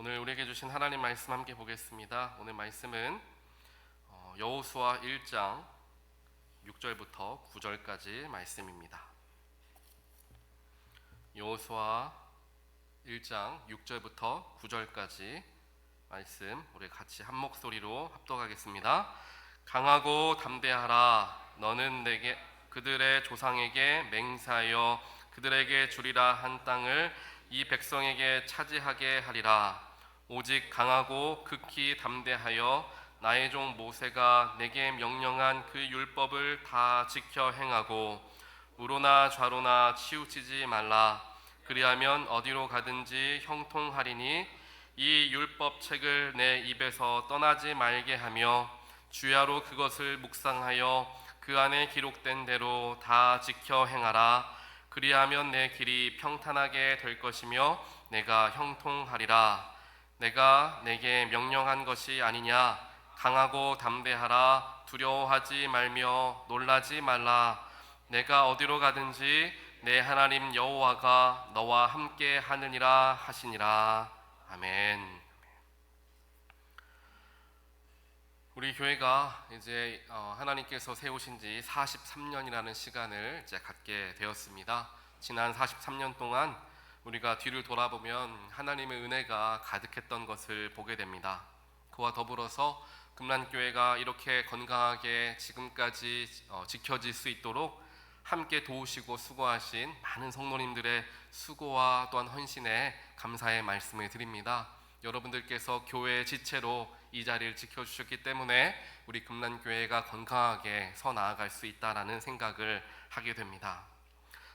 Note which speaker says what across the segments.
Speaker 1: 오늘 우리에게 주신 하나님 말씀 함께 보겠습니다. 오늘 말씀은 여호수아 1장 6절부터 9절까지 말씀입니다. 여호수아 1장 6절부터 9절까지 말씀 우리 같이 한 목소리로 합독하겠습니다. 강하고 담대하라. 너는 내게 그들의 조상에게 맹세하여 그들에게 주리라 한 땅을 이 백성에게 차지하게 하리라. 오직 강하고 극히 담대하여 나의 종 모세가 내게 명령한 그 율법을 다 지켜 행하고 우로나 좌로나 치우치지 말라. 그리하면 어디로 가든지 형통하리니 이 율법책을 내 입에서 떠나지 말게 하며 주야로 그것을 묵상하여 그 안에 기록된 대로 다 지켜 행하라. 그리하면 내 길이 평탄하게 될 것이며 내가 형통하리라. 내가 내게 명령한 것이 아니냐. 강하고 담대하라. 두려워하지 말며 놀라지 말라. 내가 어디로 가든지 내 하나님 여호와가 너와 함께 하느니라 하시니라. 아멘. 우리 교회가 이제 하나님께서 세우신 지 43년이라는 시간을 이제 갖게 되었습니다. 지난 43년 동안 우리가 뒤를 돌아보면 하나님의 은혜가 가득했던 것을 보게 됩니다. 그와 더불어서 금란교회가 이렇게 건강하게 지금까지 지켜질 수 있도록 함께 도우시고 수고하신 많은 성도님들의 수고와 또한 헌신에 감사의 말씀을 드립니다. 여러분들께서 교회의 지체로 이 자리를 지켜주셨기 때문에 우리 금란교회가 건강하게 서 나아갈 수 있다라는 생각을 하게 됩니다.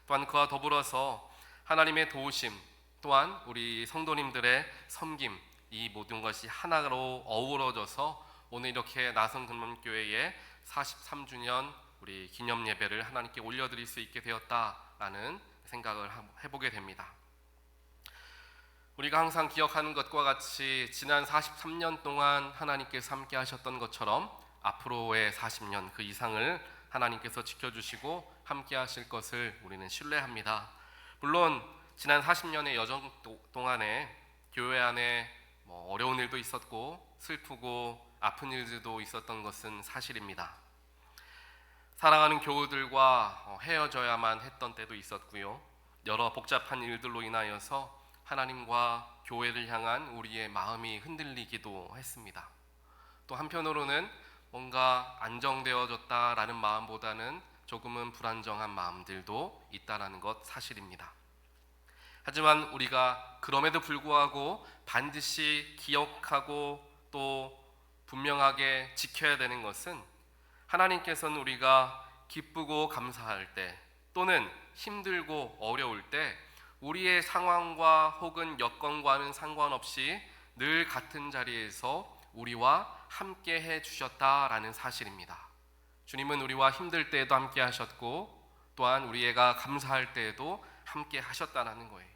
Speaker 1: 또한 그와 더불어서 하나님의 도우심, 또한 우리 성도님들의 섬김, 이 모든 것이 하나로 어우러져서 오늘 이렇게 나성 금란교회의 43주년 우리 기념 예배를 하나님께 올려드릴 수 있게 되었다라는 생각을 해보게 됩니다. 우리가 항상 기억하는 것과 같이 지난 43년 동안 하나님께서 함께 하셨던 것처럼 앞으로의 40년 그 이상을 하나님께서 지켜주시고 함께 하실 것을 우리는 신뢰합니다. 물론 지난 40년의 여정 동안에 교회 안에 어려운 일도 있었고 슬프고 아픈 일들도 있었던 것은 사실입니다. 사랑하는 교우들과 헤어져야만 했던 때도 있었고요. 여러 복잡한 일들로 인하여서 하나님과 교회를 향한 우리의 마음이 흔들리기도 했습니다. 또 한편으로는 뭔가 안정되어졌다라는 마음보다는 조금은 불안정한 마음들도 있다라는 것 사실입니다. 하지만 우리가 그럼에도 불구하고 반드시 기억하고 또 분명하게 지켜야 되는 것은 하나님께서는 우리가 기쁘고 감사할 때 또는 힘들고 어려울 때 우리의 상황과 혹은 여건과는 상관없이 늘 같은 자리에서 우리와 함께 해 주셨다라는 사실입니다. 주님은 우리와 힘들 때에도 함께 하셨고 또한 우리가 감사할 때에도 함께 하셨다라는 거예요.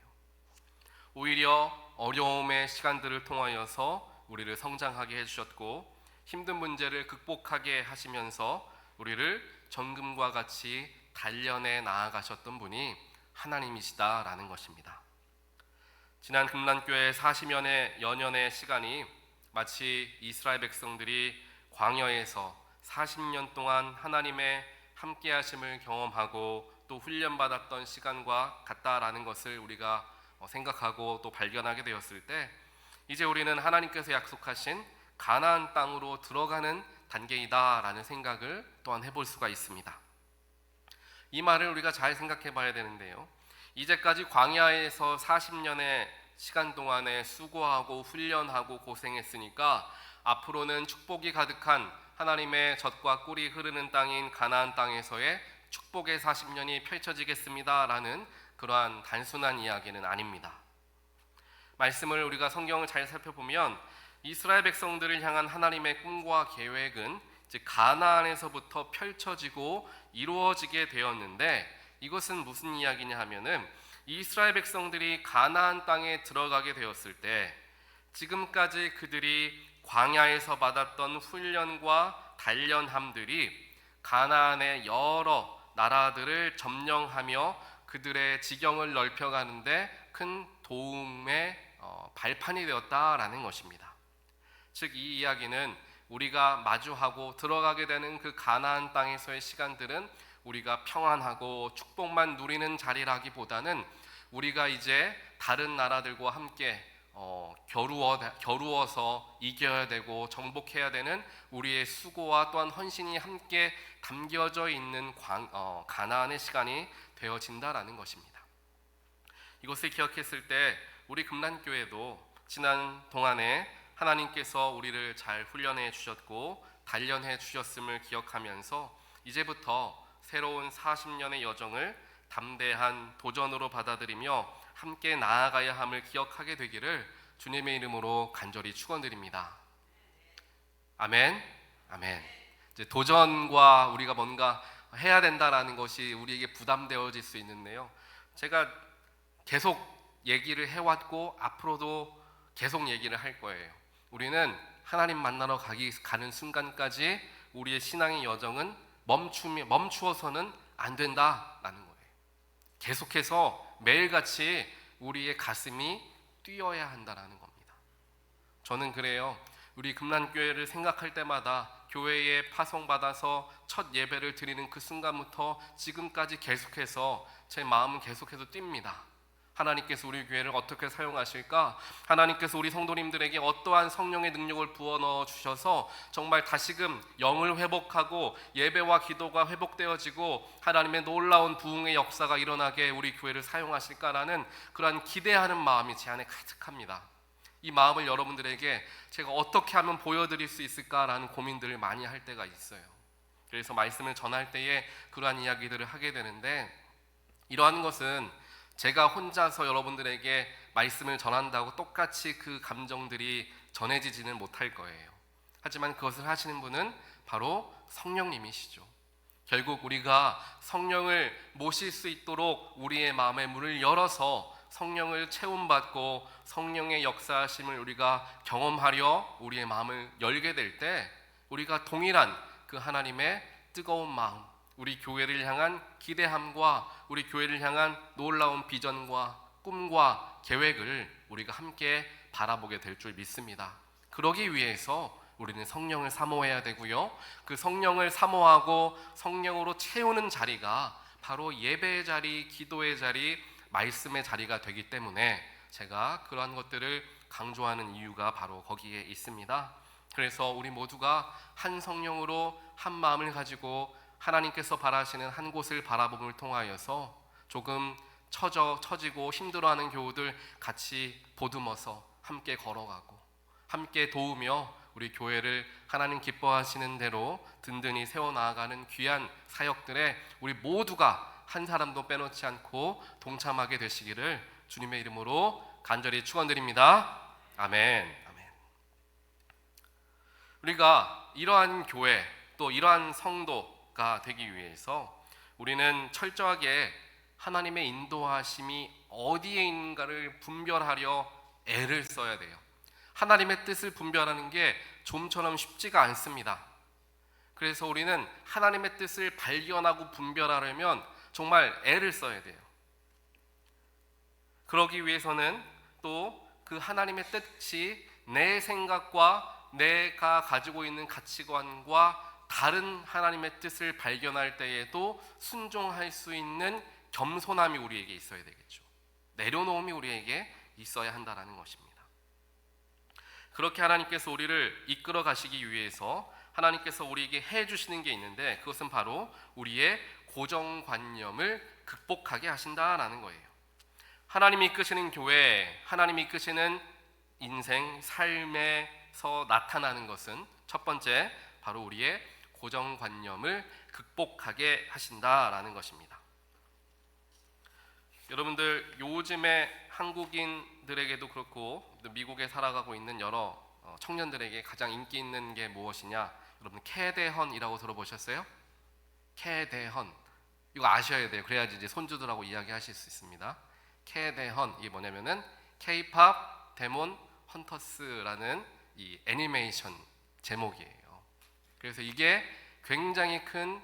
Speaker 1: 오히려 어려움의 시간들을 통하여서 우리를 성장하게 해주셨고 힘든 문제를 극복하게 하시면서 우리를 정금과 같이 단련해 나아가셨던 분이 하나님이시다라는 것입니다. 지난 금란교회 40년의 시간이 마치 이스라엘 백성들이 광야에서 40년 동안 하나님의 함께 하심을 경험하고 또 훈련받았던 시간과 같다라는 것을 우리가 생각하고 또 발견하게 되었을 때 이제 우리는 하나님께서 약속하신 가나안 땅으로 들어가는 단계이다라는 생각을 또한 해볼 수가 있습니다. 이 말을 우리가 잘 생각해 봐야 되는데요. 이제까지 광야에서 40년의 시간 동안에 수고하고 훈련하고 고생했으니까 앞으로는 축복이 가득한 하나님의 젖과 꿀이 흐르는 땅인 가나안 땅에서의 축복의 40년이 펼쳐지겠습니다라는 그러한 단순한 이야기는 아닙니다. 말씀을 우리가 성경을 잘 살펴보면 이스라엘 백성들을 향한 하나님의 꿈과 계획은 즉 가나안에서부터 펼쳐지고 이루어지게 되었는데 이것은 무슨 이야기냐 하면은 이스라엘 백성들이 가나안 땅에 들어가게 되었을 때 지금까지 그들이 광야에서 받았던 훈련과 단련함들이 가나안의 여러 나라들을 점령하며 그들의 지경을 넓혀가는데 큰 도움의 발판이 되었다라는 것입니다. 즉 이 이야기는 우리가 마주하고 들어가게 되는 그 가나안 땅에서의 시간들은 우리가 평안하고 축복만 누리는 자리라기보다는 우리가 이제 다른 나라들과 함께 겨루어서 이겨야 되고 정복해야 되는 우리의 수고와 또한 헌신이 함께 담겨져 있는 가나안의 시간이 되어진다라는 것입니다. 이것을 기억했을 때 우리 금란교회도 지난 동안에 하나님께서 우리를 잘 훈련해 주셨고 단련해 주셨음을 기억하면서 이제부터 새로운 40년의 여정을 담대한 도전으로 받아들이며 함께 나아가야 함을 기억하게 되기를 주님의 이름으로 간절히 축원드립니다. 아멘. 아멘. 이제 도전과 우리가 뭔가 해야 된다라는 것이 우리에게 부담되어질 수 있는데요. 제가 계속 얘기를 해왔고 앞으로도 계속 얘기를 할 거예요. 우리는 하나님 만나러 가는 순간까지 우리의 신앙의 여정은 멈추어서는 안 된다라는 거예요. 계속해서 매일같이 우리의 가슴이 뛰어야 한다라는 겁니다. 저는 그래요. 우리 금란교회를 생각할 때마다 교회에 파송받아서 첫 예배를 드리는 그 순간부터 지금까지 계속해서 제 마음은 계속해서 뜁니다. 하나님께서 우리 교회를 어떻게 사용하실까? 하나님께서 우리 성도님들에게 어떠한 성령의 능력을 부어 넣어 주셔서 정말 다시금 영을 회복하고 예배와 기도가 회복되어지고 하나님의 놀라운 부흥의 역사가 일어나게 우리 교회를 사용하실까라는 그러한 기대하는 마음이 제 안에 가득합니다. 이 마음을 여러분들에게 제가 어떻게 하면 보여드릴 수 있을까라는 고민들을 많이 할 때가 있어요. 그래서 말씀을 전할 때에 그러한 이야기들을 하게 되는데, 이러한 것은 제가 혼자서 여러분들에게 말씀을 전한다고 똑같이 그 감정들이 전해지지는 못할 거예요. 하지만 그것을 하시는 분은 바로 성령님이시죠. 결국 우리가 성령을 모실 수 있도록 우리의 마음의 문을 열어서 성령을 체험받고 성령의 역사하심을 우리가 경험하려 우리의 마음을 열게 될 때, 우리가 동일한 그 하나님의 뜨거운 마음, 우리 교회를 향한 기대함과 우리 교회를 향한 놀라운 비전과 꿈과 계획을 우리가 함께 바라보게 될 줄 믿습니다. 그러기 위해서 우리는 성령을 사모해야 되고요, 그 성령을 사모하고 성령으로 채우는 자리가 바로 예배의 자리, 기도의 자리, 말씀의 자리가 되기 때문에 제가 그러한 것들을 강조하는 이유가 바로 거기에 있습니다. 그래서 우리 모두가 한 성령으로 한 마음을 가지고 하나님께서 바라시는 한 곳을 바라봄을 통하여서 조금 처지고 힘들어하는 교우들 같이 보듬어서 함께 걸어가고 함께 도우며 우리 교회를 하나님 기뻐하시는 대로 든든히 세워나가는 귀한 사역들에 우리 모두가 한 사람도 빼놓지 않고 동참하게 되시기를 주님의 이름으로 간절히 축원드립니다. 아멘. 아멘. 우리가 이러한 교회 또 이러한 성도가 되기 위해서 우리는 철저하게 하나님의 인도하심이 어디에 있는가를 분별하려 애를 써야 돼요. 하나님의 뜻을 분별하는 게 좀처럼 쉽지가 않습니다. 그래서 우리는 하나님의 뜻을 발견하고 분별하려면 정말 애를 써야 돼요. 그러기 위해서는 또 그 하나님의 뜻이 내 생각과 내가 가지고 있는 가치관과 다른 하나님의 뜻을 발견할 때에도 순종할 수 있는 겸손함이 우리에게 있어야 되겠죠. 내려놓음이 우리에게 있어야 한다는 것입니다. 그렇게 하나님께서 우리를 이끌어 가시기 위해서 하나님께서 우리에게 해주시는 게 있는데, 그것은 바로 우리의 고정관념을 극복하게 하신다라는 거예요. 하나님이 이끄시는 교회, 하나님이 이끄시는 인생, 삶에서 나타나는 것은 첫 번째 바로 우리의 고정관념을 극복하게 하신다라는 것입니다. 여러분들, 요즘에 한국인들에게도 그렇고 미국에 살아가고 있는 여러 청년들에게 가장 인기 있는 게 무엇이냐? 여러분, 캐대헌이라고 들어보셨어요? 캐대헌, 이거 아셔야 돼요. 그래야지 이제 손주들하고 이야기하실 수 있습니다. 캐대헌, 이게 뭐냐면은 K-팝 데몬 헌터스라는 이 애니메이션 제목이에요. 그래서 이게 굉장히 큰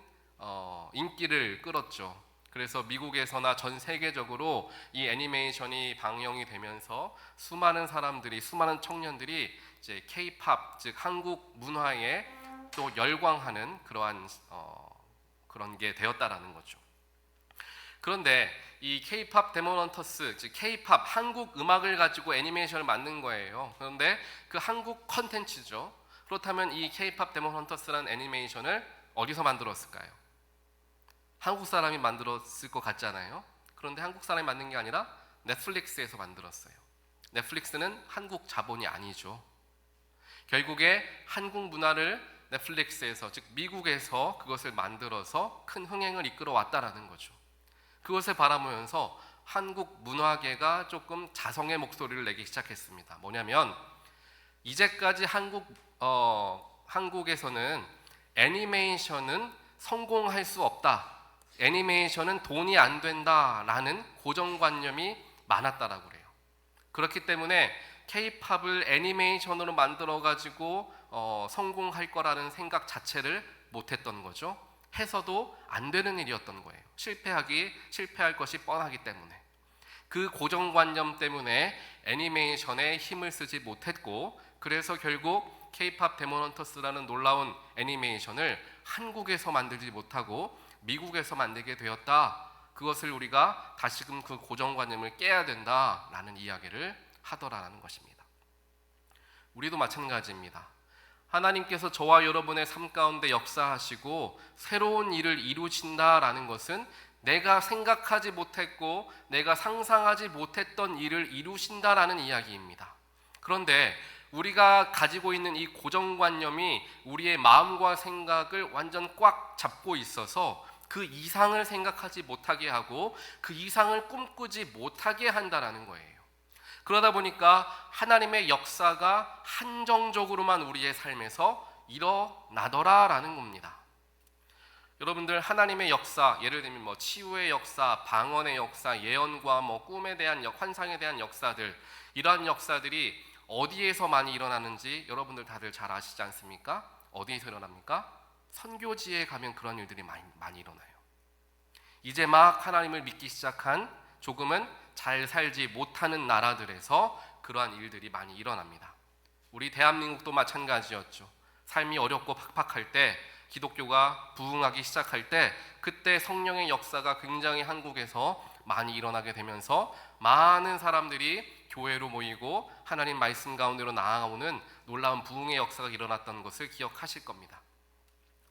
Speaker 1: 인기를 끌었죠. 그래서 미국에서나 전 세계적으로 이 애니메이션이 방영이 되면서 수많은 사람들이, 수많은 청년들이 이제 K-팝, 즉 한국 문화에 또 열광하는 그런 게 되었다라는 거죠. 그런데 이 K-팝 데몬 헌터스, 즉 K-팝 한국 음악을 가지고 애니메이션을 만든 거예요. 그런데 그 한국 컨텐츠죠. 그렇다면 이 K-팝 데몬 헌터스라는 애니메이션을 어디서 만들었을까요? 한국 사람이 만들었을 것 같잖아요. 그런데 한국 사람이 만든 게 아니라 넷플릭스에서 만들었어요. 넷플릭스는 한국 자본이 아니죠. 결국에 한국 문화를 넷플릭스에서, 즉 미국에서 그것을 만들어서 큰 흥행을 이끌어 왔다라는 거죠. 그것을 바라보면서 한국 문화계가 조금 자성의 목소리를 내기 시작했습니다. 뭐냐면 이제까지 한국에서는 애니메이션은 성공할 수 없다, 애니메이션은 돈이 안 된다라는 고정관념이 많았다라고 그래요. 그렇기 때문에 K-팝을 애니메이션으로 만들어가지고 성공할 거라는 생각 자체를 못했던 거죠. 해서도 안 되는 일이었던 거예요. 실패할 것이 뻔하기 때문에. 그 고정관념 때문에 애니메이션에 힘을 쓰지 못했고, 그래서 결국 K-팝 데몬 헌터스라는 놀라운 애니메이션을 한국에서 만들지 못하고 미국에서 만들게 되었다. 그것을 우리가 다시금 그 고정관념을 깨야 된다라는 이야기를 하더라라는 것입니다. 우리도 마찬가지입니다. 하나님께서 저와 여러분의 삶 가운데 역사하시고 새로운 일을 이루신다라는 것은 내가 생각하지 못했고 내가 상상하지 못했던 일을 이루신다라는 이야기입니다. 그런데 우리가 가지고 있는 이 고정관념이 우리의 마음과 생각을 완전 꽉 잡고 있어서 그 이상을 생각하지 못하게 하고 그 이상을 꿈꾸지 못하게 한다라는 거예요. 그러다 보니까 하나님의 역사가 한정적으로만 우리의 삶에서 일어나더라라는 겁니다. 여러분들, 하나님의 역사, 예를 들면 치유의 역사, 방언의 역사, 예언과 꿈에 대한 환상에 대한 역사들, 이러한 역사들이 어디에서 많이 일어나는지 여러분들 다들 잘 아시지 않습니까? 어디에서 일어납니까? 선교지에 가면 그런 일들이 많이 일어나요. 이제 막 하나님을 믿기 시작한, 조금은 잘 살지 못하는 나라들에서 그러한 일들이 많이 일어납니다. 우리 대한민국도 마찬가지였죠. 삶이 어렵고 팍팍할 때, 기독교가 부흥하기 시작할 때, 그때 성령의 역사가 굉장히 한국에서 많이 일어나게 되면서 많은 사람들이 교회로 모이고 하나님 말씀 가운데로 나아오는 놀라운 부흥의 역사가 일어났던 것을 기억하실 겁니다.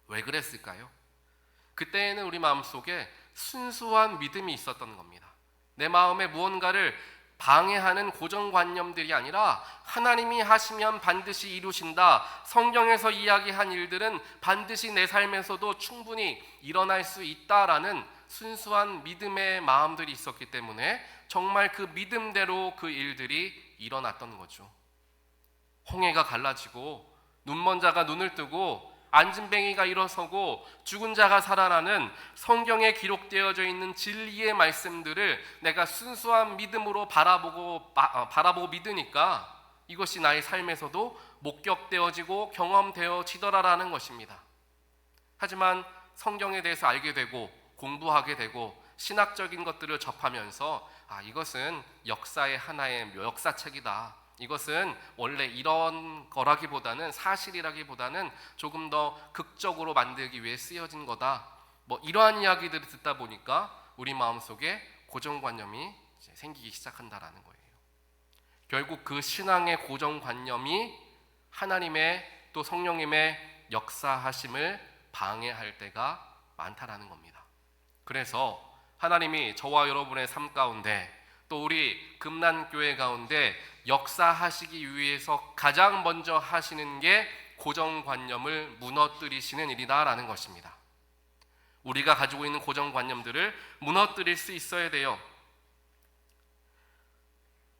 Speaker 1: 왜 그랬을까요? 그때에는 우리 마음속에 순수한 믿음이 있었던 겁니다. 내 마음에 무언가를 방해하는 고정관념들이 아니라 하나님이 하시면 반드시 이루신다, 성경에서 이야기한 일들은 반드시 내 삶에서도 충분히 일어날 수 있다라는 순수한 믿음의 마음들이 있었기 때문에 정말 그 믿음대로 그 일들이 일어났던 거죠. 홍해가 갈라지고 눈먼 자가 눈을 뜨고 안진뱅이가 일어서고 죽은 자가 살아나는 성경에 기록되어져 있는 진리의 말씀들을 내가 순수한 믿음으로 바라보고 믿으니까 이것이 나의 삶에서도 목격되어지고 경험되어지더라라는 것입니다. 하지만 성경에 대해서 알게 되고 공부하게 되고 신학적인 것들을 접하면서 이것은 역사의 하나의 역사책이다, 이것은 원래 이런 거라기보다는, 사실이라기보다는 조금 더 극적으로 만들기 위해 쓰여진 거다, 이러한 이야기들을 듣다 보니까 우리 마음속에 고정관념이 생기기 시작한다라는 거예요. 결국 그 신앙의 고정관념이 하나님의 또 성령님의 역사하심을 방해할 때가 많다라는 겁니다. 그래서 하나님이 저와 여러분의 삶 가운데 또 우리 금난교회 가운데 역사하시기 위해서 가장 먼저 하시는 게 고정관념을 무너뜨리시는 일이다라는 것입니다. 우리가 가지고 있는 고정관념들을 무너뜨릴 수 있어야 돼요.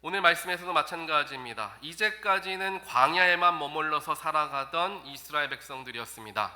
Speaker 1: 오늘 말씀에서도 마찬가지입니다. 이제까지는 광야에만 머물러서 살아가던 이스라엘 백성들이었습니다.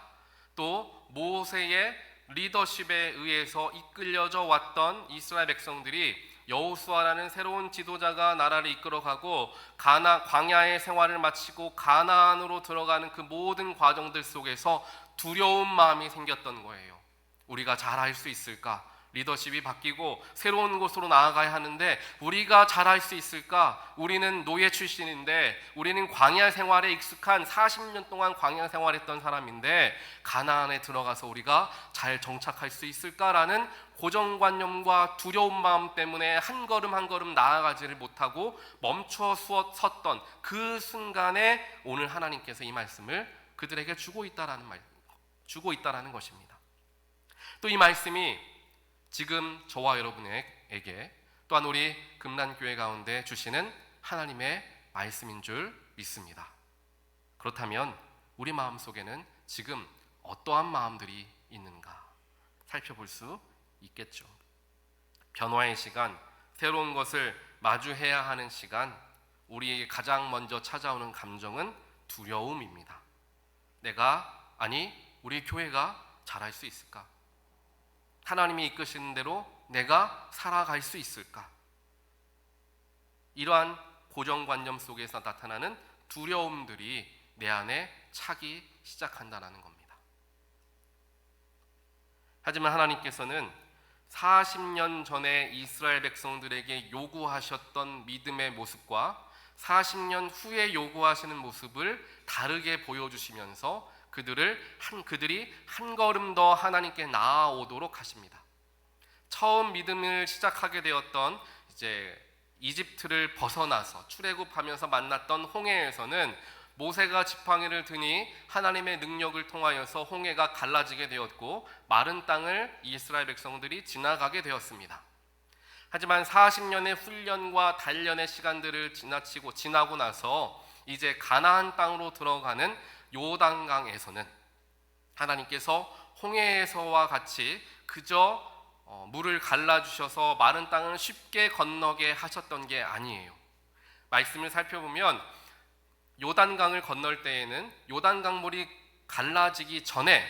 Speaker 1: 또 모세의 리더십에 의해서 이끌려져 왔던 이스라엘 백성들이 여호수아라는 새로운 지도자가 나라를 이끌어가고 광야의 생활을 마치고 가나안으로 들어가는 그 모든 과정들 속에서 두려운 마음이 생겼던 거예요. 우리가 잘할 수 있을까? 리더십이 바뀌고 새로운 곳으로 나아가야 하는데 우리가 잘할 수 있을까? 우리는 노예 출신인데, 우리는 광야 생활에 익숙한 40년 동안 광야 생활했던 사람인데 가나안에 들어가서 우리가 잘 정착할 수 있을까라는 고정관념과 두려운 마음 때문에 한 걸음 한 걸음 나아가지를 못하고 멈춰 섰던 그 순간에 오늘 하나님께서 이 말씀을 그들에게 주고 있다라는 것입니다. 또 이 말씀이 지금 저와 여러분에게 또한 우리 금란교회 가운데 주시는 하나님의 말씀인 줄 믿습니다. 그렇다면 우리 마음속에는 지금 어떠한 마음들이 있는가 살펴볼 수 있겠죠. 변화의 시간, 새로운 것을 마주해야 하는 시간, 우리에게 가장 먼저 찾아오는 감정은 두려움입니다. 우리 교회가 잘할 수 있을까? 하나님이 이끄시는 대로 내가 살아갈 수 있을까? 이러한 고정관념 속에서 나타나는 두려움들이 내 안에 차기 시작한다는 겁니다. 하지만 하나님께서는 40년 전에 이스라엘 백성들에게 요구하셨던 믿음의 모습과 40년 후에 요구하시는 모습을 다르게 보여주시면서 그들이 한 걸음 더 하나님께 나아오도록 하십니다. 처음 믿음을 시작하게 되었던 이집트를 벗어나서 출애굽하면서 만났던 홍해에서는 모세가 지팡이를 드니 하나님의 능력을 통하여서 홍해가 갈라지게 되었고 마른 땅을 이스라엘 백성들이 지나가게 되었습니다. 하지만 40년의 훈련과 단련의 시간들을 지나고 나서 이제 가나안 땅으로 들어가는 요단강에서는 하나님께서 홍해에서와 같이 그저 물을 갈라주셔서 마른 땅을 쉽게 건너게 하셨던 게 아니에요. 말씀을 살펴보면 요단강을 건널 때에는 요단강 물이 갈라지기 전에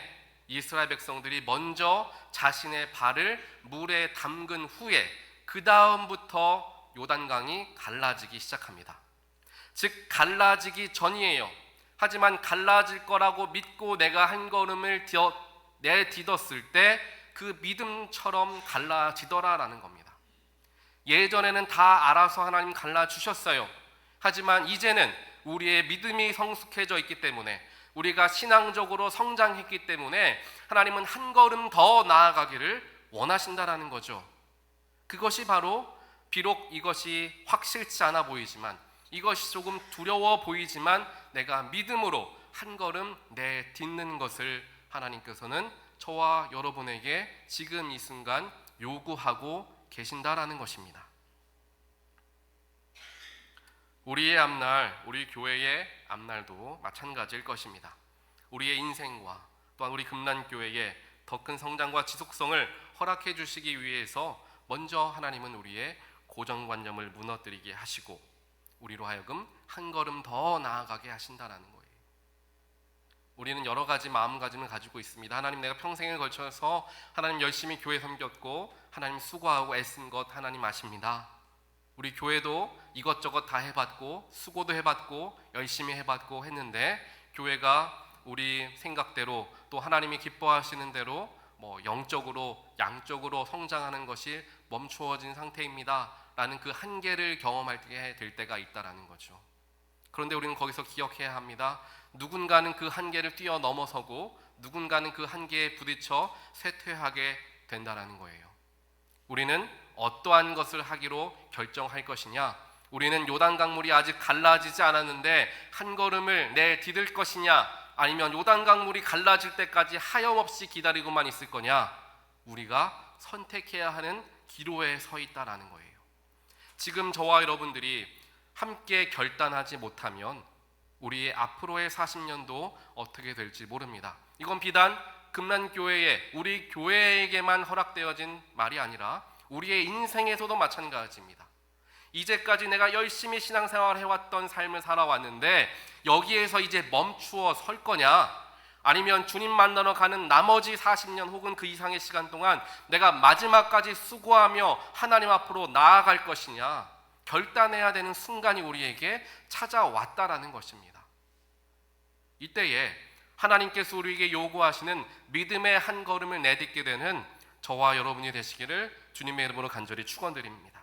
Speaker 1: 이스라엘 백성들이 먼저 자신의 발을 물에 담근 후에 그 다음부터 요단강이 갈라지기 시작합니다. 즉 갈라지기 전이에요. 하지만 갈라질 거라고 믿고 내가 한 걸음을 내딛었을 때 그 믿음처럼 갈라지더라라는 겁니다. 예전에는 다 알아서 하나님 갈라주셨어요. 하지만 이제는 우리의 믿음이 성숙해져 있기 때문에, 우리가 신앙적으로 성장했기 때문에 하나님은 한 걸음 더 나아가기를 원하신다라는 거죠. 그것이 바로 비록 이것이 확실치 않아 보이지만, 이것이 조금 두려워 보이지만 내가 믿음으로 한 걸음 내딛는 것을 하나님께서는 저와 여러분에게 지금 이 순간 요구하고 계신다라는 것입니다. 우리의 앞날, 우리 교회의 앞날도 마찬가지일 것입니다. 우리의 인생과 또한 우리 금란교회의 더 큰 성장과 지속성을 허락해 주시기 위해서 먼저 하나님은 우리의 고정관념을 무너뜨리게 하시고 우리로 하여금 한 걸음 더 나아가게 하신다라는 거예요. 우리는 여러 가지 마음가짐을 가지고 있습니다. 하나님, 내가 평생을 걸쳐서 하나님 열심히 교회 섬겼고 하나님 수고하고 애쓴 것 하나님 아십니다. 우리 교회도 이것저것 다 해봤고 수고도 해봤고 열심히 해봤고 했는데 교회가 우리 생각대로 또 하나님이 기뻐하시는 대로 영적으로 양적으로 성장하는 것이 멈추어진 상태입니다 라는 그 한계를 경험하게 될 때가 있다라는 거죠. 그런데 우리는 거기서 기억해야 합니다. 누군가는 그 한계를 뛰어넘어서고 누군가는 그 한계에 부딪혀 쇠퇴하게 된다라는 거예요. 우리는 어떠한 것을 하기로 결정할 것이냐, 우리는 요단강물이 아직 갈라지지 않았는데 한 걸음을 내디딜 것이냐, 아니면 요단강물이 갈라질 때까지 하염없이 기다리고만 있을 거냐, 우리가 선택해야 하는 기로에 서 있다라는 거예요. 지금 저와 여러분들이 함께 결단하지 못하면 우리의 앞으로의 40년도 어떻게 될지 모릅니다. 이건 비단 금란교회에, 우리 교회에게만 허락되어진 말이 아니라 우리의 인생에서도 마찬가지입니다. 이제까지 내가 열심히 신앙생활을 해왔던 삶을 살아왔는데 여기에서 이제 멈추어 설 거냐, 아니면 주님 만나러 가는 나머지 40년 혹은 그 이상의 시간 동안 내가 마지막까지 수고하며 하나님 앞으로 나아갈 것이냐, 결단해야 되는 순간이 우리에게 찾아왔다라는 것입니다. 이때에 하나님께서 우리에게 요구하시는 믿음의 한 걸음을 내딛게 되는 저와 여러분이 되시기를 주님의 이름으로 간절히 축원드립니다.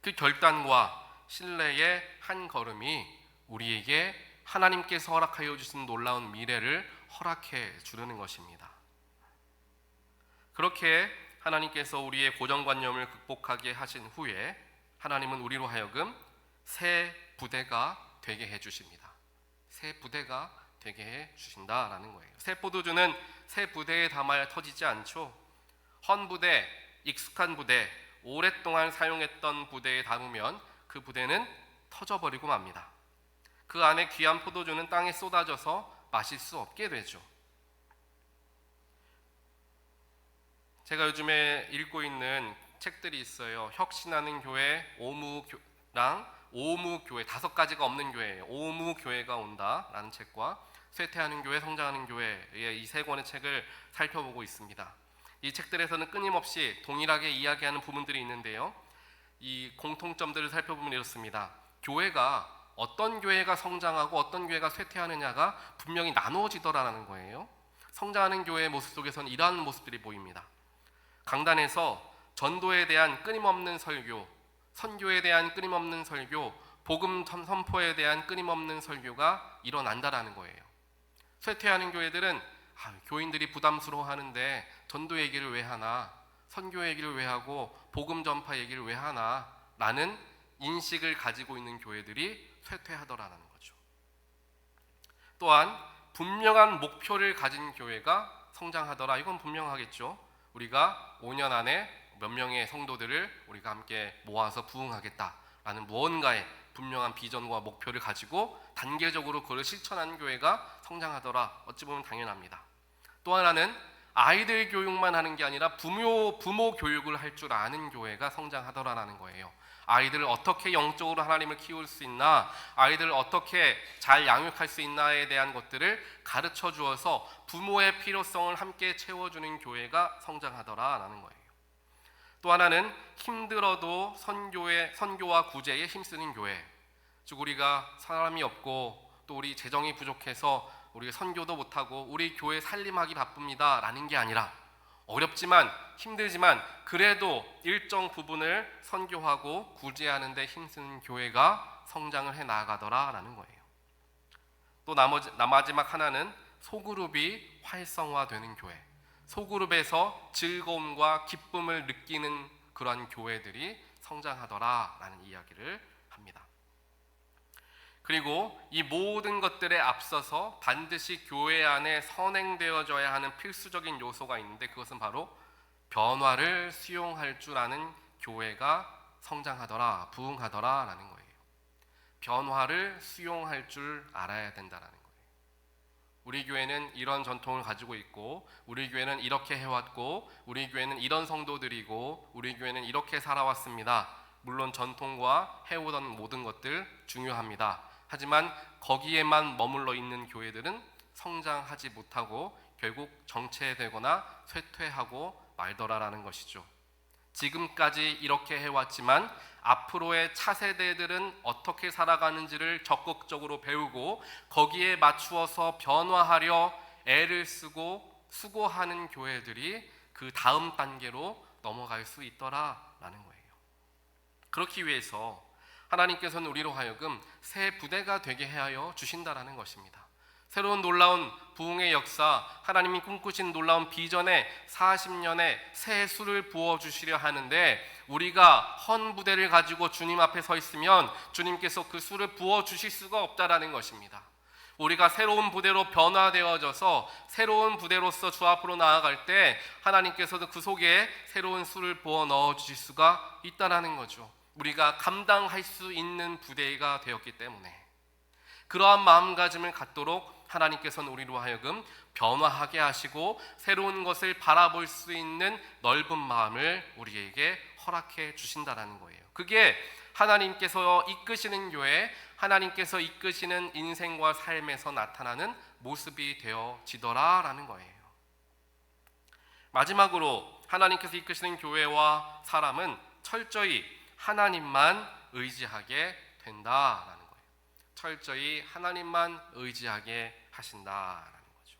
Speaker 1: 그 결단과 신뢰의 한 걸음이 우리에게 하나님께서 허락하여 주신 놀라운 미래를 허락해 주려는 것입니다. 그렇게 하나님께서 우리의 고정관념을 극복하게 하신 후에 하나님은 우리로 하여금 새 부대가 되게 해 주십니다. 새 부대가 되게 해 주신다라는 거예요. 새 포도주는 새 부대에 담아야 터지지 않죠. 헌 부대, 익숙한 부대, 오랫동안 사용했던 부대에 담으면 그 부대는 터져버리고 맙니다. 그 안에 귀한 포도주는 땅에 쏟아져서 마실 수 없게 되죠. 제가 요즘에 읽고 있는 책들이 있어요. 혁신하는 교회, 오무랑 오무교회, 5가지가 없는 교회예요. 오무교회가 온다라는 책과 쇠퇴하는 교회, 성장하는 교회의 이 3권의 책을 살펴보고 있습니다. 이 책들에서는 끊임없이 동일하게 이야기하는 부분들이 있는데요. 이 공통점들을 살펴보면 이렇습니다. 교회가 어떤 교회가 성장하고 어떤 교회가 쇠퇴하느냐가 분명히 나누어지더라는 거예요. 성장하는 교회의 모습 속에서는 이러한 모습들이 보입니다. 강단에서 전도에 대한 끊임없는 설교, 선교에 대한 끊임없는 설교, 복음 선포에 대한 끊임없는 설교가 일어난다라는 거예요. 쇠퇴하는 교회들은 교인들이 부담스러워하는데 전도 얘기를 왜 하나, 선교 얘기를 왜 하고 복음 전파 얘기를 왜 하나 라는 인식을 가지고 있는 교회들이 쇠퇴하더라는 거죠. 또한 분명한 목표를 가진 교회가 성장하더라. 이건 분명하겠죠. 우리가 5년 안에 몇 명의 성도들을 우리가 함께 모아서 부흥하겠다라는 무언가의 분명한 비전과 목표를 가지고 단계적으로 그걸 실천하는 교회가 성장하더라. 어찌 보면 당연합니다. 또 하나는 아이들 교육만 하는 게 아니라 부모 교육을 할 줄 아는 교회가 성장하더라라는 거예요. 아이들을 어떻게 영적으로 하나님을 키울 수 있나, 아이들을 어떻게 잘 양육할 수 있나에 대한 것들을 가르쳐 주어서 부모의 필요성을 함께 채워주는 교회가 성장하더라라는 거예요. 또 하나는 힘들어도 선교와 구제에 힘쓰는 교회. 즉 우리가 사람이 없고 또 우리 재정이 부족해서 우리가 선교도 못하고 우리 교회 살림하기 바쁩니다 라는 게 아니라 어렵지만 힘들지만 그래도 일정 부분을 선교하고 구제하는 데 힘쓰는 교회가 성장을 해 나가더라 라는 거예요. 또 마지막 하나는 소그룹이 활성화되는 교회, 소그룹에서 즐거움과 기쁨을 느끼는 그러한 교회들이 성장하더라 라는 이야기를 합니다. 그리고 이 모든 것들에 앞서서 반드시 교회 안에 선행되어져야 하는 필수적인 요소가 있는데 그것은 바로 변화를 수용할 줄 아는 교회가 성장하더라, 부흥하더라 라는 거예요. 변화를 수용할 줄 알아야 된다라는 거예요. 우리 교회는 이런 전통을 가지고 있고 우리 교회는 이렇게 해왔고 우리 교회는 이런 성도들이고 우리 교회는 이렇게 살아왔습니다. 물론 전통과 해오던 모든 것들 중요합니다. 하지만 거기에만 머물러 있는 교회들은 성장하지 못하고 결국 정체되거나 쇠퇴하고 말더라라는 것이죠. 지금까지 이렇게 해왔지만 앞으로의 차세대들은 어떻게 살아가는지를 적극적으로 배우고 거기에 맞추어서 변화하려 애를 쓰고 수고하는 교회들이 그 다음 단계로 넘어갈 수 있더라라는 거예요. 그렇기 위해서 하나님께서는 우리로 하여금 새 부대가 되게 하여 주신다라는 것입니다. 새로운 놀라운 부흥의 역사, 하나님이 꿈꾸신 놀라운 비전에 40년의 새 술을 부어주시려 하는데 우리가 헌 부대를 가지고 주님 앞에 서 있으면 주님께서 그 술을 부어주실 수가 없다라는 것입니다. 우리가 새로운 부대로 변화되어져서 새로운 부대로서 주 앞으로 나아갈 때 하나님께서도 그 속에 새로운 술을 부어 넣어주실 수가 있다라는 거죠. 우리가 감당할 수 있는 부대가 되었기 때문에 그러한 마음가짐을 갖도록 하나님께서는 우리로 하여금 변화하게 하시고 새로운 것을 바라볼 수 있는 넓은 마음을 우리에게 허락해 주신다는 거예요. 그게 하나님께서 이끄시는 교회, 하나님께서 이끄시는 인생과 삶에서 나타나는 모습이 되어지더라라는 거예요. 마지막으로 하나님께서 이끄시는 교회와 사람은 철저히 하나님만 의지하게 된다라는 거예요. 철저히 하나님만 의지하게 하신다라는 거죠.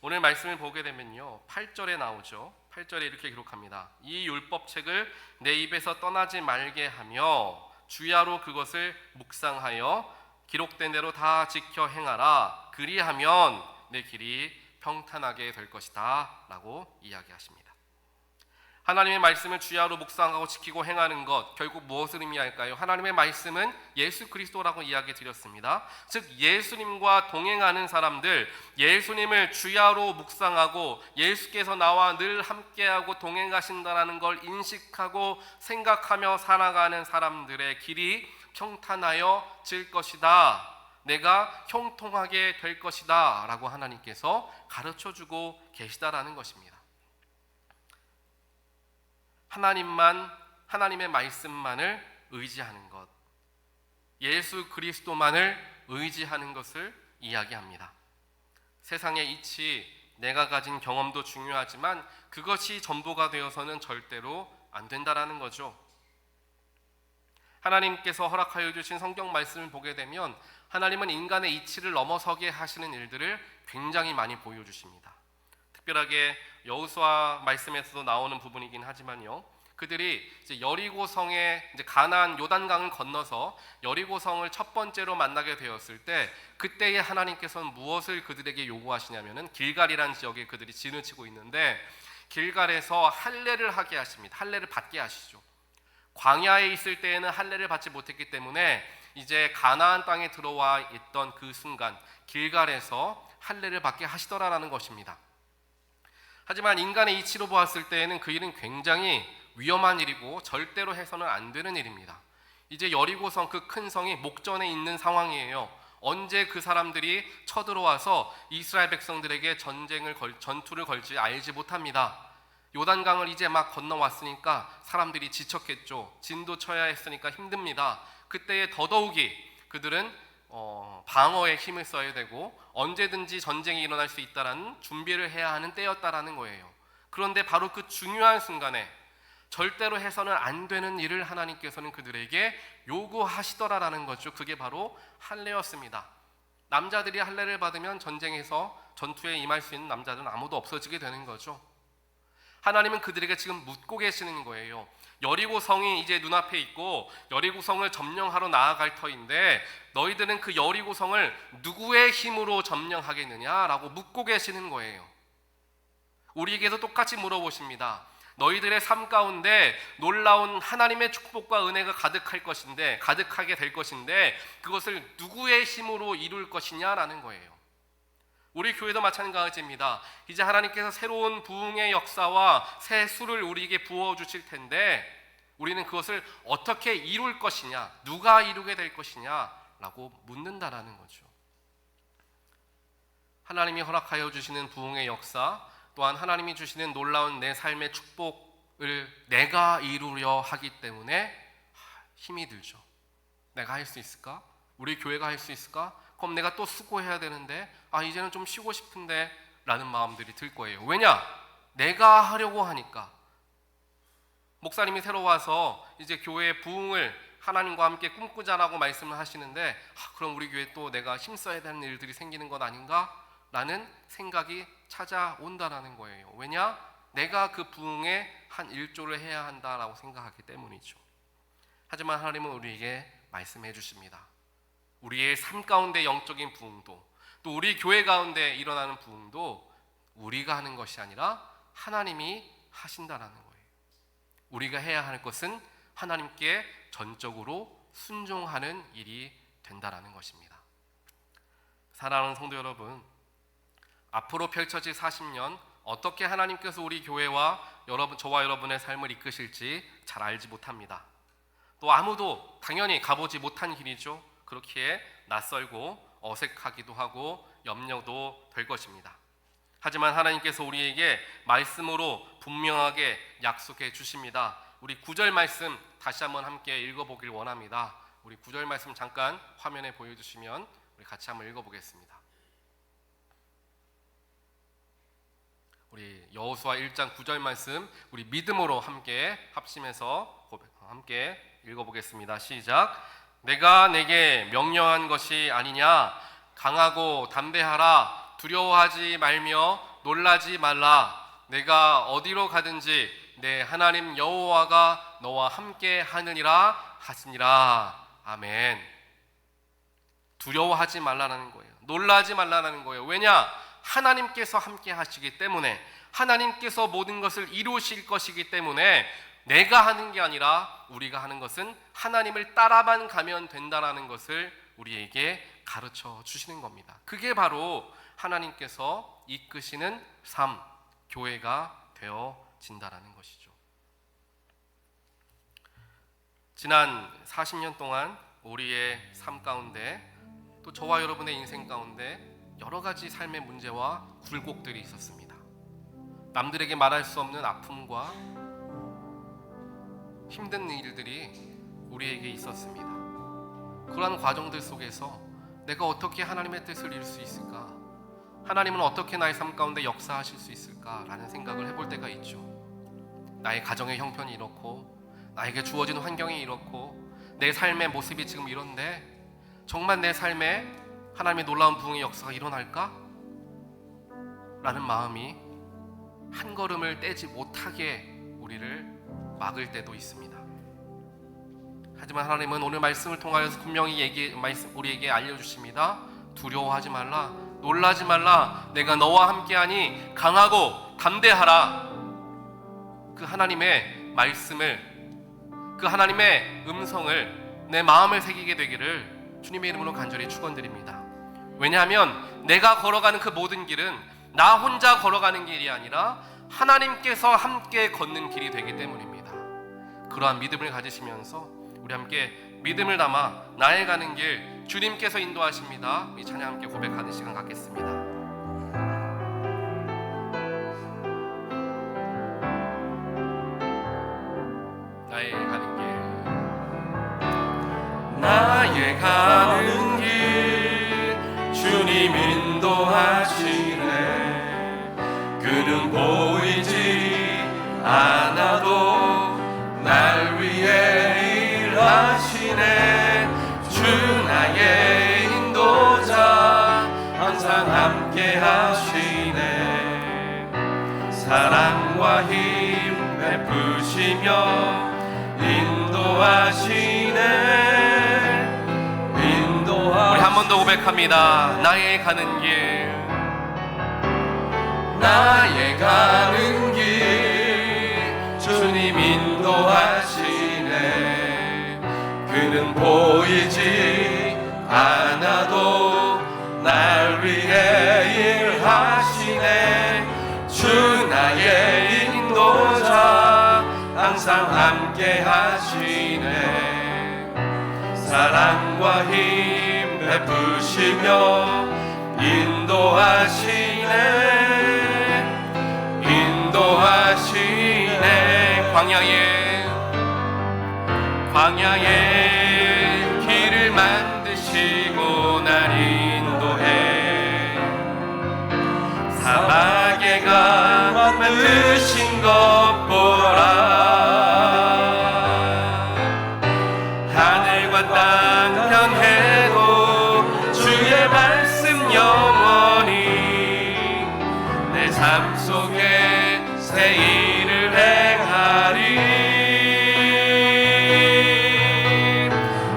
Speaker 1: 오늘 말씀을 보게 되면요, 8절에 나오죠. 8절에 이렇게 기록합니다. 이 율법책을 내 입에서 떠나지 말게 하며 주야로 그것을 묵상하여 기록된 대로 다 지켜 행하라. 그리하면 내 길이 평탄하게 될 것이다 라고 이야기하십니다. 하나님의 말씀을 주야로 묵상하고 지키고 행하는 것, 결국 무엇을 의미할까요? 하나님의 말씀은 예수 그리스도라고 이야기 드렸습니다. 즉 예수님과 동행하는 사람들, 예수님을 주야로 묵상하고 예수께서 나와 늘 함께하고 동행하신다는 걸 인식하고 생각하며 살아가는 사람들의 길이 평탄하여질 것이다, 내가 형통하게 될 것이다 라고 하나님께서 가르쳐주고 계시다라는 것입니다. 하나님만, 하나님의 말씀만을 의지하는 것, 예수 그리스도만을 의지하는 것을 이야기합니다. 세상의 이치, 내가 가진 경험도 중요하지만 그것이 전부가 되어서는 절대로 안 된다라는 거죠. 하나님께서 허락하여 주신 성경 말씀을 보게 되면 하나님은 인간의 이치를 넘어서게 하시는 일들을 굉장히 많이 보여주십니다. 특별하게 여호수아 말씀에서도 나오는 부분이긴 하지만요, 그들이 이제 여리고성에 이제 가나안 요단강을 건너서 여리고성을 첫 번째로 만나게 되었을 때, 그때에 하나님께서는 무엇을 그들에게 요구하시냐면은 길갈이라는 지역에 그들이 진을 치고 있는데 길갈에서 할례를 하게 하십니다. 할례를 받게 하시죠. 광야에 있을 때에는 할례를 받지 못했기 때문에 이제 가나안 땅에 들어와 있던 그 순간 길갈에서 할례를 받게 하시더라라는 것입니다. 하지만 인간의 이치로 보았을 때에는 그 일은 굉장히 위험한 일이고 절대로 해서는 안 되는 일입니다. 이제 여리고성, 그 큰 성이 목전에 있는 상황이에요. 언제 그 사람들이 쳐들어와서 이스라엘 백성들에게 전투를 걸지 알지 못합니다. 요단강을 이제 막 건너왔으니까 사람들이 지쳤겠죠. 진도 쳐야 했으니까 힘듭니다. 그때에 더더욱이 그들은 방어에 힘을 써야 되고 언제든지 전쟁이 일어날 수 있다라는 준비를 해야 하는 때였다라는 거예요. 그런데 바로 그 중요한 순간에 절대로 해서는 안 되는 일을 하나님께서는 그들에게 요구하시더라라는 거죠. 그게 바로 할례였습니다. 남자들이 할례를 받으면 전쟁에서 전투에 임할 수 있는 남자들은 아무도 없어지게 되는 거죠. 하나님은 그들에게 지금 묻고 계시는 거예요. 여리고성이 이제 눈앞에 있고 여리고성을 점령하러 나아갈 터인데 너희들은 그 여리고성을 누구의 힘으로 점령하겠느냐라고 묻고 계시는 거예요. 우리에게도 똑같이 물어보십니다. 너희들의 삶 가운데 놀라운 하나님의 축복과 은혜가 가득하게 될 것인데 그것을 누구의 힘으로 이룰 것이냐라는 거예요. 우리 교회도 마찬가지입니다. 이제 하나님께서 새로운 부흥의 역사와 새 술을 우리에게 부어주실 텐데 우리는 그것을 어떻게 이룰 것이냐, 누가 이루게 될 것이냐라고 묻는다라는 거죠. 하나님이 허락하여 주시는 부흥의 역사, 또한 하나님이 주시는 놀라운 내 삶의 축복을 내가 이루려 하기 때문에 힘이 들죠. 내가 할 수 있을까? 우리 교회가 할 수 있을까? 그럼 내가 또 수고해야 되는데 이제는 좀 쉬고 싶은데 라는 마음들이 들 거예요. 왜냐? 내가 하려고 하니까. 목사님이 새로 와서 이제 교회의 부흥을 하나님과 함께 꿈꾸자라고 말씀을 하시는데 그럼 우리 교회 또 내가 힘써야 되는 일들이 생기는 것 아닌가? 라는 생각이 찾아온다라는 거예요. 왜냐? 내가 그 부흥에 한 일조를 해야 한다라고 생각하기 때문이죠. 하지만 하나님은 우리에게 말씀해 주십니다. 우리의 삶 가운데 영적인 부흥도, 또 우리 교회 가운데 일어나는 부흥도 우리가 하는 것이 아니라 하나님이 하신다라는 거예요. 우리가 해야 할 것은 하나님께 전적으로 순종하는 일이 된다라는 것입니다. 사랑하는 성도 여러분, 앞으로 펼쳐질 40년 어떻게 하나님께서 우리 교회와 저와 여러분의 삶을 이끄실지 잘 알지 못합니다. 또 아무도 당연히 가보지 못한 길이죠. 그렇기에 낯설고 어색하기도 하고 염려도 될 것입니다. 하지만 하나님께서 우리에게 말씀으로 분명하게 약속해 주십니다. 우리 9절 말씀 다시 한번 함께 읽어보길 원합니다. 우리 9절 말씀 잠깐 화면에 보여주시면 우리 같이 한번 읽어보겠습니다. 우리 여호수아 1장 9절 말씀 우리 믿음으로 함께 합심해서 함께 읽어보겠습니다. 시작. 내가 내게 명령한 것이 아니냐? 강하고 담대하라. 두려워하지 말며 놀라지 말라. 내가 어디로 가든지 내 하나님 여호와가 너와 함께 하느니라 하시니라. 아멘. 두려워하지 말라는 거예요. 놀라지 말라는 거예요. 왜냐? 하나님께서 함께 하시기 때문에, 하나님께서 모든 것을 이루실 것이기 때문에 내가 하는 게 아니라 우리가 하는 것은 하나님을 따라만 가면 된다는 것을 우리에게 가르쳐 주시는 겁니다. 그게 바로 하나님께서 이끄시는 삶, 교회가 되어진다는 것이죠. 지난 40년 동안 우리의 삶 가운데, 또 저와 여러분의 인생 가운데 여러 가지 삶의 문제와 굴곡들이 있었습니다. 남들에게 말할 수 없는 아픔과 힘든 일들이 우리에게 있었습니다. 그러한 과정들 속에서 내가 어떻게 하나님의 뜻을 이룰 수 있을까? 하나님은 어떻게 나의 삶 가운데 역사하실 수 있을까라는 생각을 해볼 때가 있죠. 나의 가정의 형편이 이렇고, 나에게 주어진 환경이 이렇고, 내 삶의 모습이 지금 이런데 정말 내 삶에 하나님의 놀라운 부흥의 역사가 일어날까? 라는 마음이 한 걸음을 떼지 못하게 우리를 막을 때도 있습니다. 하지만 하나님은 오늘 말씀을 통하여서 분명히 우리에게 알려주십니다. 두려워하지 말라, 놀라지 말라, 내가 너와 함께하니 강하고 담대하라. 그 하나님의 말씀을, 그 하나님의 음성을 내 마음을 새기게 되기를 주님의 이름으로 간절히 축원드립니다. 왜냐하면 내가 걸어가는 그 모든 길은 나 혼자 걸어가는 길이 아니라 하나님께서 함께 걷는 길이 되기 때문입니다. 그러한 믿음을 가지시면서 우리 함께 믿음을 담아 나의 가는 길 주님께서 인도하십니다. 이 찬양 함께 고백하는 시간 갖겠습니다. 나의 가는 길, 나의 가는 길 주님 인도하시네. 그는 보이지 않아도 날 위해 일하시네. 주 나의 인도자 항상 함께 하시네. 사랑과 힘 베푸시며 인도하시네. 우리 한 번 더 고백합니다. 나의 가는 길, 나의 가는 길 주님 인도하시네. 그는 보이지 않아도 날 위해 일하시네. 주 나의 인도자 항상 함께 하시네. 사랑과 힘 베푸시며 인도하시네. 인도하시네. 광야에 길을 만드시고 날 인도해. 사막에 강 만드신 것 보라. 하늘과 땅 변해도 주의 말씀 영원히 내 삶 속에 새 일을 행하리.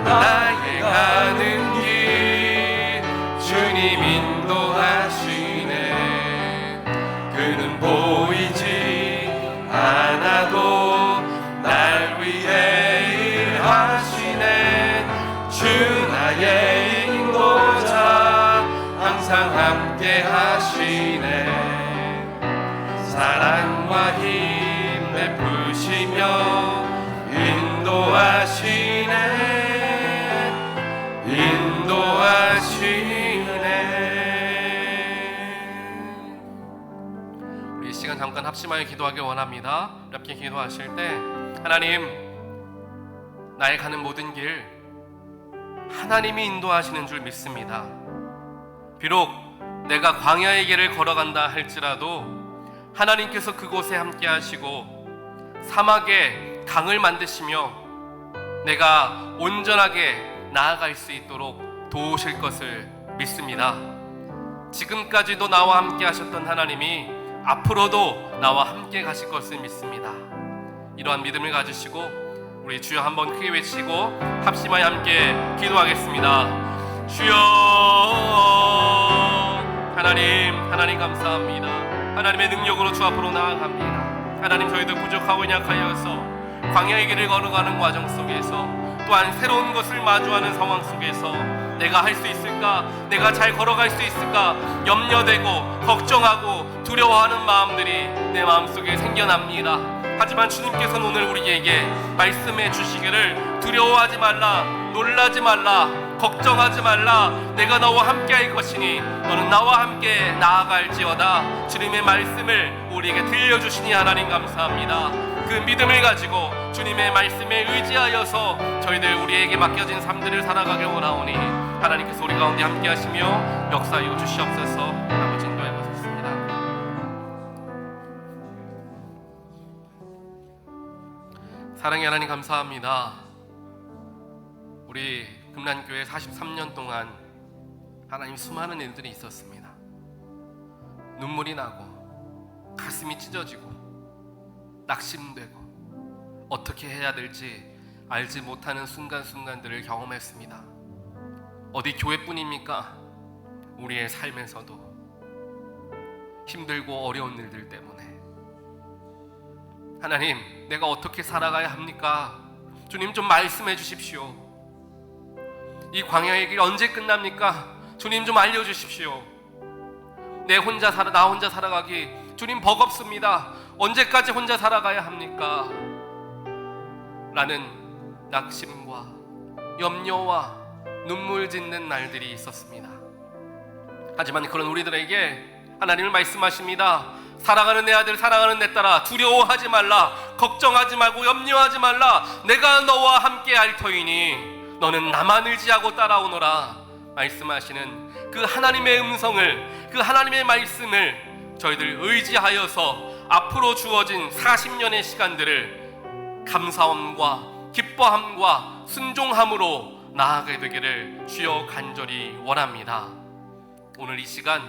Speaker 1: 나의 가는 길 주님 인도하시네. 그는 보이지 않아도 날 위해 일하시네. 주 나의 인도자 항상 함께 하시네. 사랑과 힘 베푸시며 인도하시네. 인도하시네. 우리 이 시간 잠깐 합심하여 기도하길 원합니다. 이렇게 기도하실 때, 하나님, 나의 가는 모든 길 하나님이 인도하시는 줄 믿습니다. 비록 내가 광야의 길을 걸어간다 할지라도 하나님께서 그곳에 함께 하시고 사막에 강을 만드시며 내가 온전하게 나아갈 수 있도록 도우실 것을 믿습니다. 지금까지도 나와 함께 하셨던 하나님이 앞으로도 나와 함께 가실 것을 믿습니다. 이러한 믿음을 가지시고 우리 주여 한번 크게 외치고 합심하여 함께 기도하겠습니다. 주여, 하나님 감사합니다. 하나님의 능력으로 주 앞으로 나아갑니다. 하나님, 저희도 부족하고 약하여서 광야의 길을 걸어가는 과정 속에서, 또한 새로운 것을 마주하는 상황 속에서 내가 할 수 있을까? 내가 잘 걸어갈 수 있을까? 염려되고 걱정하고 두려워하는 마음들이 내 마음속에 생겨납니다. 하지만 주님께서는 오늘 우리에게 말씀해 주시기를 두려워하지 말라, 놀라지 말라, 걱정하지 말라, 내가 너와 함께 할 것이니 너는 나와 함께 나아갈지어다. 주님의 말씀을 우리에게 들려주시니 하나님 감사합니다. 그 믿음을 가지고 주님의 말씀에 의지하여서 저희들 우리에게 맡겨진 삶들을 살아가길 원하오니 하나님께서 우리 가운데 함께 하시며 역사하여 주시옵소서. 아버지 인도해 보셨습니다. 사랑의 하나님 감사합니다. 우리 금란교회 43년 동안 하나님 수많은 일들이 있었습니다. 눈물이 나고 가슴이 찢어지고 낙심되고 어떻게 해야 될지 알지 못하는 순간순간들을 경험했습니다. 어디 교회뿐입니까? 우리의 삶에서도 힘들고 어려운 일들 때문에 하나님, 내가 어떻게 살아가야 합니까? 주님 좀 말씀해 주십시오. 이 광야의 길 언제 끝납니까? 주님 좀 알려주십시오. 나 혼자 살아가기 주님 버겁습니다. 언제까지 혼자 살아가야 합니까? 라는 낙심과 염려와 눈물 짓는 날들이 있었습니다. 하지만 그런 우리들에게 하나님을 말씀하십니다. 사랑하는 내 아들, 사랑하는 내 딸아, 두려워하지 말라, 걱정하지 말고 염려하지 말라, 내가 너와 함께 할 터이니 너는 나만 의지하고 따라오너라. 말씀하시는 그 하나님의 음성을, 그 하나님의 말씀을 저희들 의지하여서 앞으로 주어진 40년의 시간들을 감사함과 기뻐함과 순종함으로 나아가게 되기를 주여 간절히 원합니다. 오늘 이 시간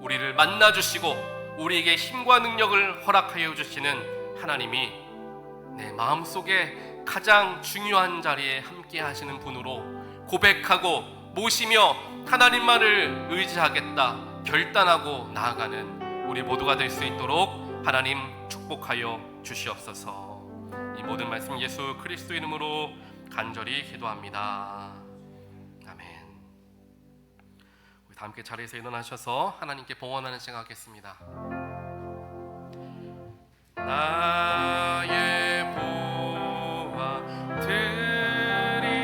Speaker 1: 우리를 만나주시고 우리에게 힘과 능력을 허락하여 주시는 하나님이 내 마음속에 가장 중요한 자리에 함께 하시는 분으로 고백하고 모시며 하나님만을 의지하겠다 결단하고 나아가는 우리 모두가 될 수 있도록 하나님 축복하여 주시옵소서. 이 모든 말씀 예수 그리스도 이름으로 간절히 기도합니다. 아멘. 우리 다 함께 자리에서 일어나셔서 하나님께 봉헌하는 시간 갖겠습니다. 나의 보화 드리니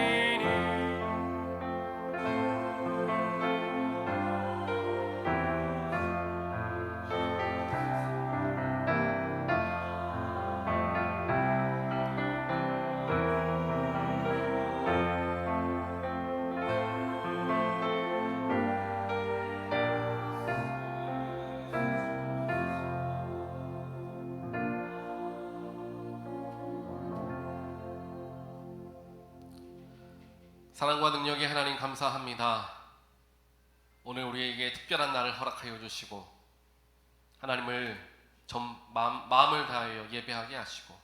Speaker 1: 사랑과 능력의 하나님 감사합니다. 오늘 우리에게 특별한 날을 허락하여 주시고 하나님을 마음을 다하여 예배하게 하시고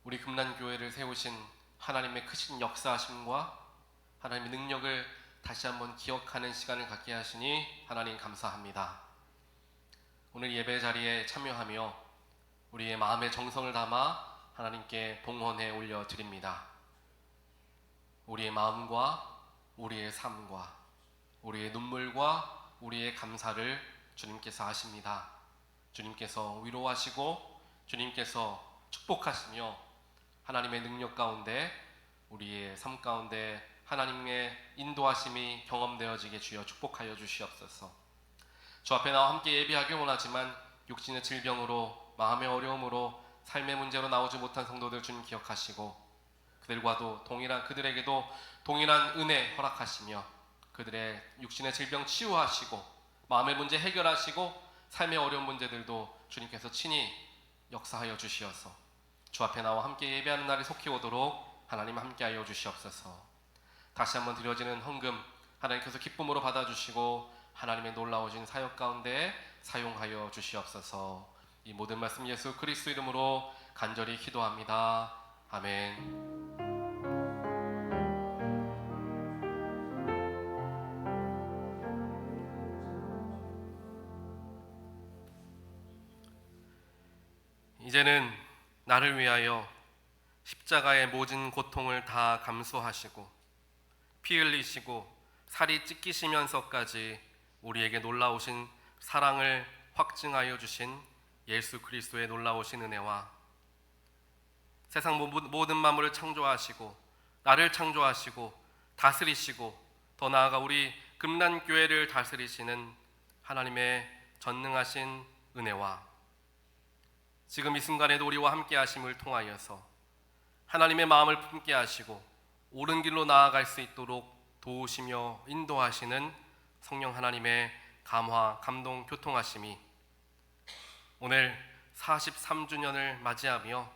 Speaker 1: 우리 금란교회를 세우신 하나님의 크신 역사하심과 하나님의 능력을 다시 한번 기억하는 시간을 갖게 하시니 하나님 감사합니다. 오늘 예배 자리에 참여하며 우리의 마음의 정성을 담아 하나님께 봉헌해 올려드립니다. 우리의 마음과 우리의 삶과 우리의 눈물과 우리의 감사를 주님께서 하십니다. 주님께서 위로하시고 주님께서 축복하시며 하나님의 능력 가운데 우리의 삶 가운데 하나님의 인도하심이 경험되어지게 주여 축복하여 주시옵소서. 주 앞에 나와 함께 예배하길 원하지만 육신의 질병으로 마음의 어려움으로 삶의 문제로 나오지 못한 성도들 주님 기억하시고 그들에게도 동일한 은혜 허락하시며 그들의 육신의 질병 치유하시고 마음의 문제 해결하시고 삶의 어려운 문제들도 주님께서 친히 역사하여 주시어서 주 앞에 나와 함께 예배하는 날이 속히 오도록 하나님 함께하여 주시옵소서. 다시 한번 드려지는 헌금 하나님께서 기쁨으로 받아주시고 하나님의 놀라우신 사역 가운데 사용하여 주시옵소서. 이 모든 말씀 예수 그리스도 이름으로 간절히 기도합니다. 아멘. 이제는 나를 위하여 십자가의 모든 고통을 다 감수하시고 피 흘리시고 살이 찢기시면서까지 우리에게 놀라우신 사랑을 확증하여 주신 예수 그리스도의 놀라우신 은혜와 세상 모든 만물을 창조하시고 나를 창조하시고 다스리시고 더 나아가 우리 금난교회를 다스리시는 하나님의 전능하신 은혜와 지금 이 순간에도 우리와 함께 하심을 통하여서 하나님의 마음을 품게 하시고 옳은 길로 나아갈 수 있도록 도우시며 인도하시는 성령 하나님의 감화, 감동, 교통하심이 오늘 43주년을 맞이하며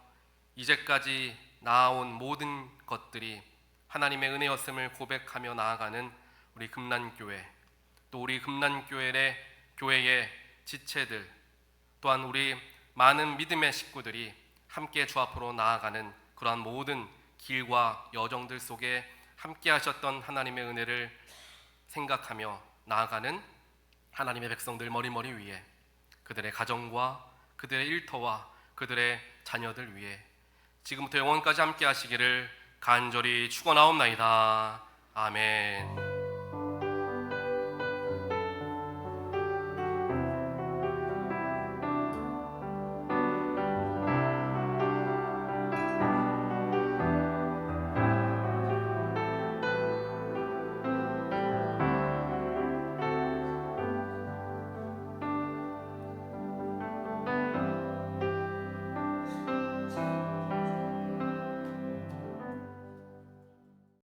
Speaker 1: 이제까지 나아온 모든 것들이 하나님의 은혜였음을 고백하며 나아가는 우리 금난교회, 또 우리 금난교회의 지체들, 또한 우리 많은 믿음의 식구들이 함께 주 앞으로 나아가는 그러한 모든 길과 여정들 속에 함께 하셨던 하나님의 은혜를 생각하며 나아가는 하나님의 백성들 머리머리 위에 그들의 가정과 그들의 일터와 그들의 자녀들 위에 지금부터 영원까지 함께 하시기를 간절히 축원하옵나이다. 아멘.